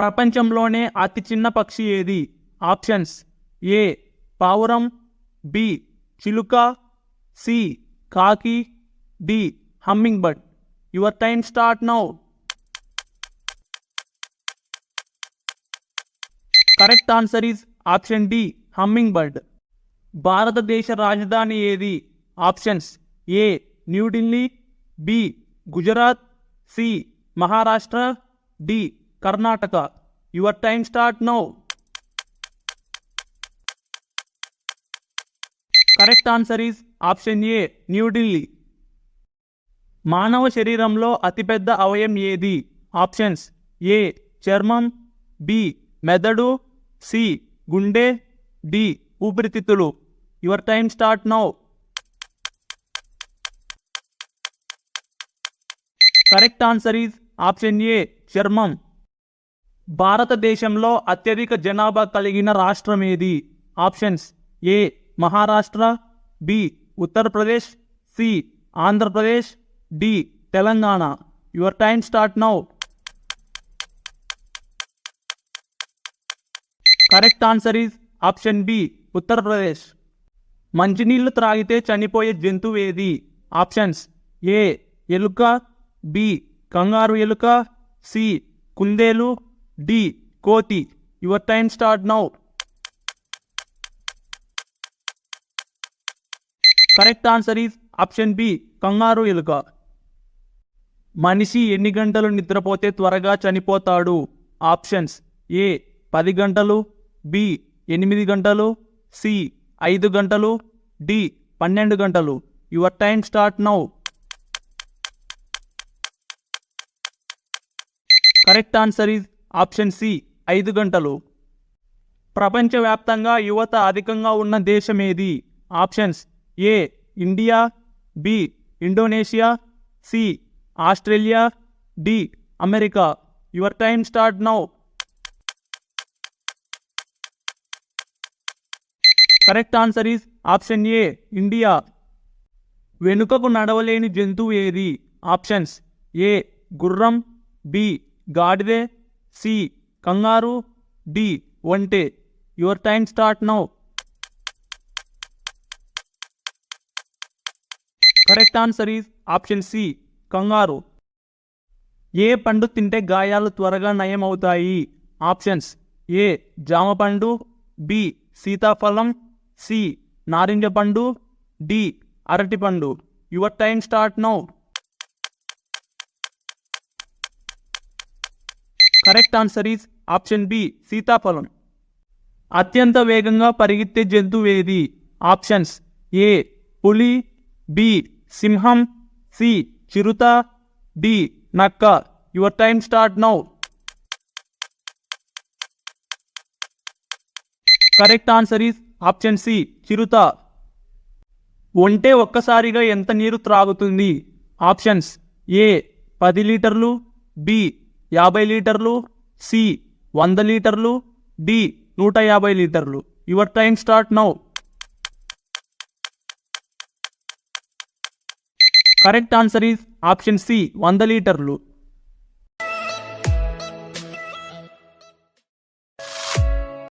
ప్రపంచంలోనే అతి చిన్న పక్షి ఏది? ఆప్షన్స్: ఏ పావురం, బి చిలుక, సి కాకి, D hummingbird. Your time start now. Correct answer is option D hummingbird. భారతదేశ రాజధాని ఏది? Options: A New Delhi, B Gujarat, C Maharashtra, D Karnataka. Your time start now. Correct answer is option A New Delhi. మానవ శరీరంలో అతిపెద్ద అవయవం ఏది? ఆప్షన్స్: ఏ చర్మం, బి మెదడు, సి గుండె, డి ఊపిరితిత్తులు. Your time start now. Correct answer is option A చర్మం. భారతదేశంలో అత్యధిక జనాభా కలిగిన రాష్ట్రం ఏది? Options: A Maharashtra, B Uttar Pradesh, C Andhra Pradesh, D Telangana. Your time start now. Correct answer is option B Uttar Pradesh. మంచినీళ్లు త్రాగితే చనిపోయే జంతువు ఏది? ఆప్షన్స్: ఏ ఎలుక, బి కంగారు ఎలుక, సి కుందేలు, డి కోతి. Your time start now. Correct answer is option B kangaroo ఎలుక. మనిషి ఎన్ని గంటలు నిద్రపోతే త్వరగా చనిపోతాడు? ఆప్షన్స్: ఏ 10 గంటలు, బి 8 గంటలు, సి 5 గంటలు, డి 12 గంటలు. Your time start now. Correct answer is option C 5 గంటలు. ప్రపంచవ్యాప్తంగా యువత అధికంగా ఉన్న దేశం ఏది? Options: A India, B Indonesia, C Australia, D America. Your time start now. Correct answer is option A India. వెనుకకు నడవలేని జంతువు ఏది? ఆప్షన్స్: ఏ గుర్రం, బి గాడిదే, సి కంగారు, డి ఒంటె. Your time start now. Correct answer is option C kangaroo. ఏ పండు తింటే గాయాలు త్వరగా నయం అవుతాయి? ఆప్షన్స్: ఏ జామ పండు, బి సీతాఫలం, సి నారింజ పండు, డి అరటి పండు. Your time start now. Correct answer is option B సీతాఫలం. అత్యంత వేగంగా పరిగెత్తే జంతువు ఏది? ఆప్షన్స్: ఏ పులి, బి సింహం, సి చిరుత, డి నక్క. Your time start now. Correct answer is option C చిరుత. ఒంటె ఒక్కసారిగా ఎంత నీరు త్రాగుతుంది? ఆప్షన్స్: ఏ 10 లీటర్లు, బి 50 లీటర్లు, సి 100 లీటర్లు, డి 150 లీటర్లు. Your time start now. Correct answer is option C 100 లీటర్లు.